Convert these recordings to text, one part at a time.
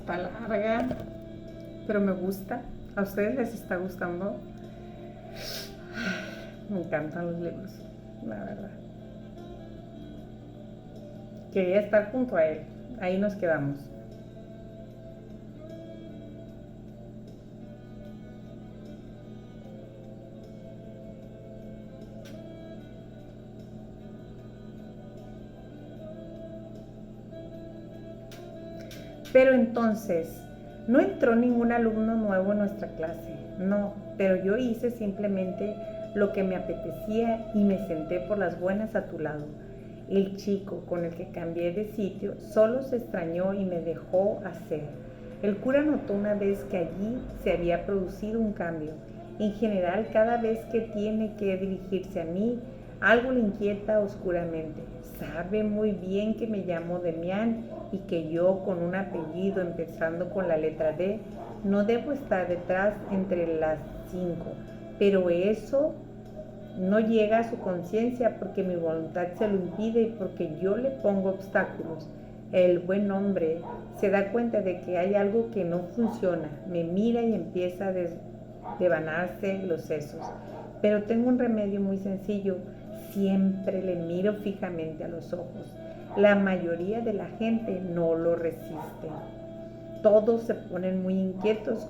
Está larga, pero me gusta. ¿A ustedes les está gustando? Me encantan los libros, la verdad. Quería estar junto a él. Ahí nos quedamos. Pero entonces, no entró ningún alumno nuevo en nuestra clase, no, pero yo hice simplemente lo que me apetecía y me senté por las buenas a tu lado. El chico con el que cambié de sitio solo se extrañó y me dejó hacer. El cura notó una vez que allí se había producido un cambio. En general, cada vez que tiene que dirigirse a mí, algo le inquieta oscuramente. Sabe muy bien que me llamo Demián y que yo, con un apellido empezando con la letra D, no debo estar detrás entre las 5, pero eso no llega a su conciencia porque mi voluntad se lo impide y porque yo le pongo obstáculos. El buen hombre se da cuenta de que hay algo que no funciona, me mira y empieza a devanarse los sesos. Pero tengo un remedio muy sencillo, siempre le miro fijamente a los ojos. La mayoría de la gente no lo resiste. Todos se ponen muy inquietos.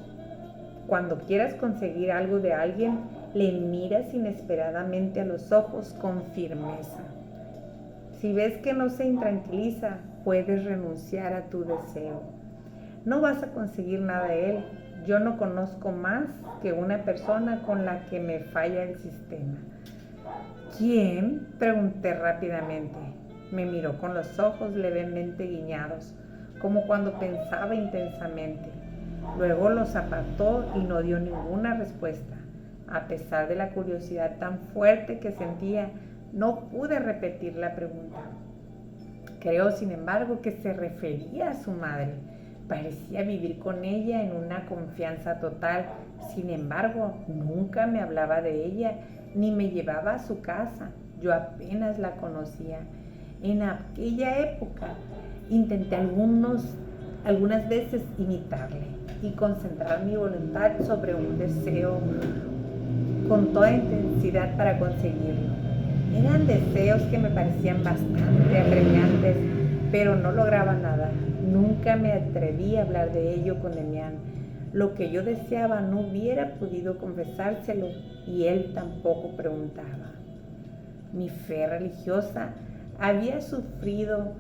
Cuando quieras conseguir algo de alguien, le miras inesperadamente a los ojos con firmeza. Si ves que no se intranquiliza, puedes renunciar a tu deseo. No vas a conseguir nada de él. Yo no conozco más que una persona con la que me falla el sistema. ¿Quién? Pregunté rápidamente. Me miró con los ojos levemente guiñados, como cuando pensaba intensamente. Luego los apartó y no dio ninguna respuesta. A pesar de la curiosidad tan fuerte que sentía, no pude repetir la pregunta. Creo, sin embargo, que se refería a su madre. Parecía vivir con ella en una confianza total. Sin embargo, nunca me hablaba de ella, ni me llevaba a su casa. Yo apenas la conocía. En aquella época intenté algunas veces imitarle y concentrar mi voluntad sobre un deseo con toda intensidad para conseguirlo. Eran deseos que me parecían bastante apremiantes, pero no lograba nada. Nunca me atreví a hablar de ello con Demián. Lo que yo deseaba no hubiera podido confesárselo y él tampoco preguntaba. Mi fe religiosa había sufrido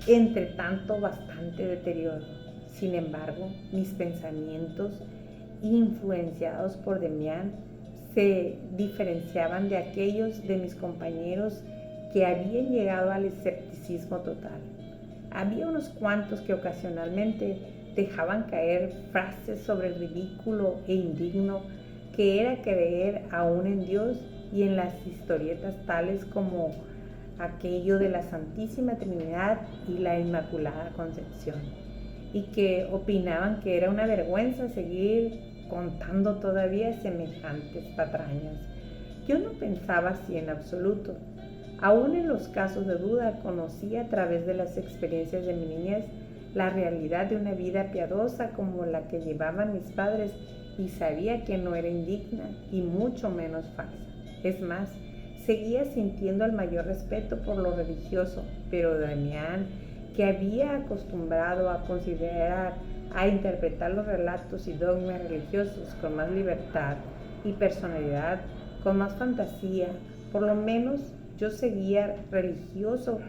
entre tanto bastante deterioro. Sin embargo, mis pensamientos, influenciados por Demián, se diferenciaban de aquellos de mis compañeros que habían llegado al escepticismo total. Había unos cuantos que ocasionalmente dejaban caer frases sobre el ridículo e indigno que era creer aún en Dios y en las historietas tales como aquello de la Santísima Trinidad y la Inmaculada Concepción, y que opinaban que era una vergüenza seguir contando todavía semejantes patrañas. Yo no pensaba así en absoluto. Aún en los casos de duda, conocí a través de las experiencias de mi niñez la realidad de una vida piadosa como la que llevaban mis padres y sabía que no era indigna y mucho menos falsa. Es más, seguía sintiendo el mayor respeto por lo religioso, pero Damián, que había acostumbrado a considerar, a interpretar los relatos y dogmas religiosos con más libertad y personalidad, con más fantasía, por lo menos yo seguía religioso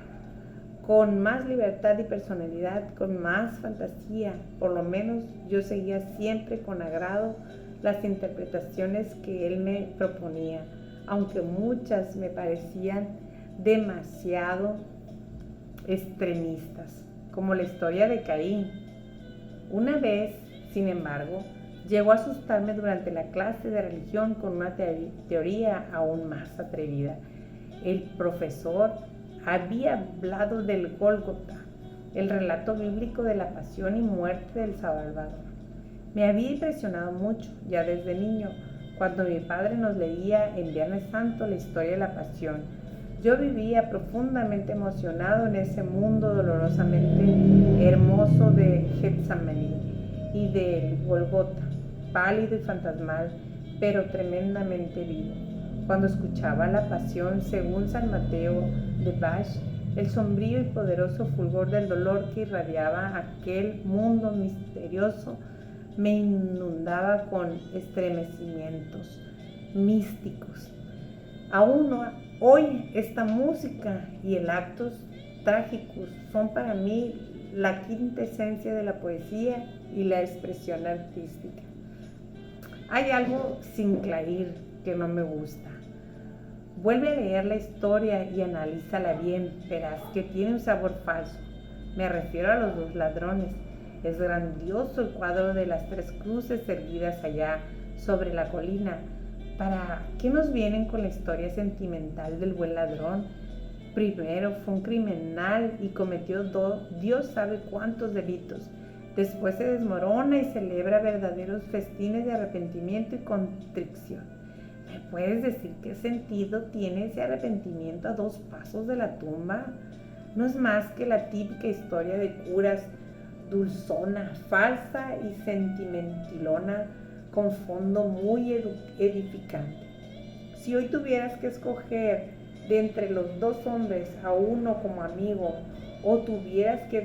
con más libertad y personalidad, con más fantasía, por lo menos yo seguía siempre con agrado las interpretaciones que él me proponía, aunque muchas me parecían demasiado extremistas, como la historia de Caín. Una vez, sin embargo, llegó a asustarme durante la clase de religión con una teoría aún más atrevida. El profesor había hablado del Gólgota, el relato bíblico de la pasión y muerte del Salvador. Me había impresionado mucho ya desde niño, cuando mi padre nos leía en Viernes Santo la historia de la pasión. Yo vivía profundamente emocionado en ese mundo dolorosamente hermoso de Getsemaní y del Golgota, pálido y fantasmal, pero tremendamente vivo. Cuando escuchaba la pasión según San Mateo de Bach, el sombrío y poderoso fulgor del dolor que irradiaba aquel mundo misterioso me inundaba con estremecimientos místicos. Aún hoy esta música y el actos trágicos son para mí la quinta esencia de la poesía y la expresión artística. Hay algo sin Clair que no me gusta. Vuelve a leer la historia y analízala bien, verás que tiene un sabor falso. Me refiero a los dos ladrones. Es grandioso el cuadro de las tres cruces erguidas allá sobre la colina. ¿Para qué nos vienen con la historia sentimental del buen ladrón? Primero fue un criminal y cometió Dios sabe cuántos delitos. Después se desmorona y celebra verdaderos festines de arrepentimiento y contrición. ¿Me puedes decir qué sentido tiene ese arrepentimiento a 2 pasos de la tumba? No es más que la típica historia de curas, dulzona, falsa y sentimentilona, con fondo muy edificante. Si hoy tuvieras que escoger de entre los 2 hombres a uno como amigo, o tuvieras que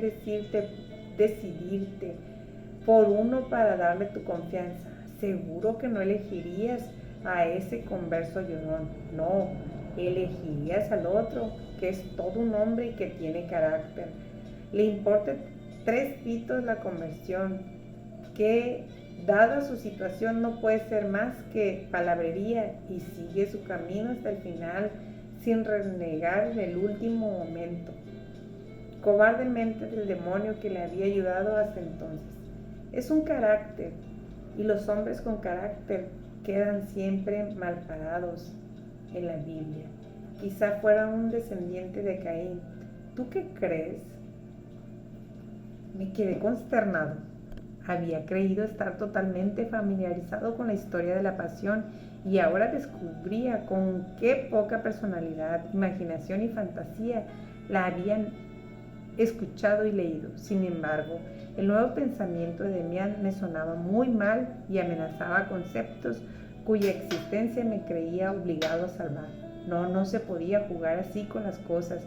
decidirte por uno para darle tu confianza, seguro que no elegirías a ese converso llorón. No, elegirías al otro, que es todo un hombre y que tiene carácter. Le importa 3 pitos la conversión, que dada su situación no puede ser más que palabrería, y sigue su camino hasta el final sin renegar en el último momento, cobardemente del demonio que le había ayudado hasta entonces. Es un carácter, y los hombres con carácter quedan siempre mal parados en la Biblia. Quizá fuera un descendiente de Caín. ¿Tú qué crees? Me quedé consternado. Había creído estar totalmente familiarizado con la historia de la pasión y ahora descubría con qué poca personalidad, imaginación y fantasía la habían escuchado y leído. Sin embargo, el nuevo pensamiento de Demián me sonaba muy mal y amenazaba conceptos cuya existencia me creía obligado a salvar. No se podía jugar así con las cosas,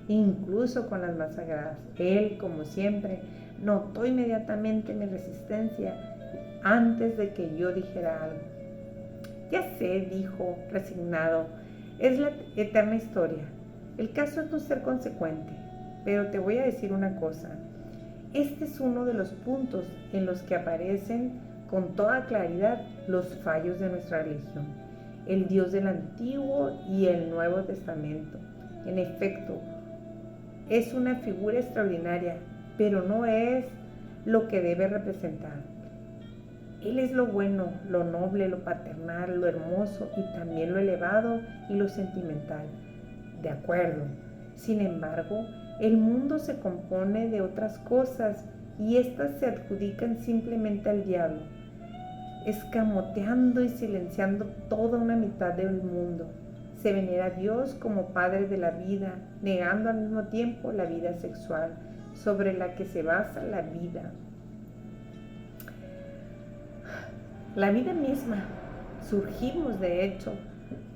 incluso con las más sagradas. Él, como siempre, notó inmediatamente mi resistencia antes de que yo dijera algo. Ya sé, dijo, resignado, es la eterna historia. El caso es no ser consecuente, pero te voy a decir una cosa. Este es uno de los puntos en los que aparecen con toda claridad los fallos de nuestra religión, el Dios del Antiguo y el Nuevo Testamento. En efecto, es una figura extraordinaria, pero no es lo que debe representar. Él es lo bueno, lo noble, lo paternal, lo hermoso y también lo elevado y lo sentimental. De acuerdo. Sin embargo, el mundo se compone de otras cosas y éstas se adjudican simplemente al diablo, escamoteando y silenciando toda una mitad del mundo. Se venera a Dios como Padre de la vida, negando al mismo tiempo la vida sexual, sobre la que se basa la vida. La vida misma. Surgimos, de hecho,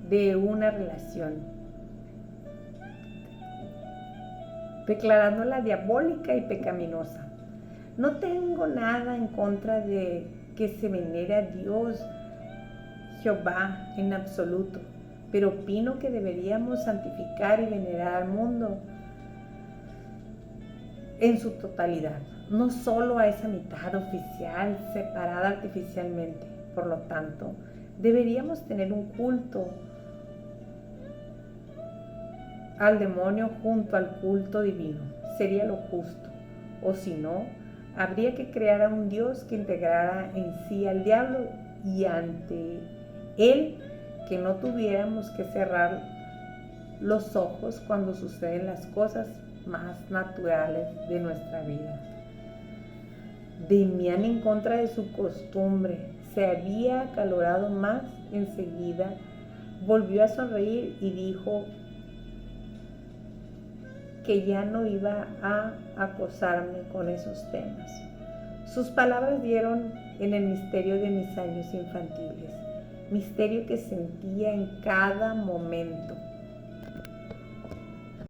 de una relación, declarándola diabólica y pecaminosa. No tengo nada en contra de que se venere a Dios, Jehová, en absoluto, pero opino que deberíamos santificar y venerar al mundo en su totalidad, no solo a esa mitad oficial separada artificialmente. Por lo tanto, deberíamos tener un culto al demonio junto al culto divino. Sería lo justo. O si no, habría que crear a un Dios que integrara en sí al diablo y ante él que no tuviéramos que cerrar los ojos cuando suceden las cosas más naturales de nuestra vida. Demián, en contra de su costumbre, se había acalorado más. Enseguida volvió a sonreír y dijo que ya no iba a acosarme con esos temas. Sus palabras dieron en el misterio de mis años infantiles, misterio que sentía en cada momento.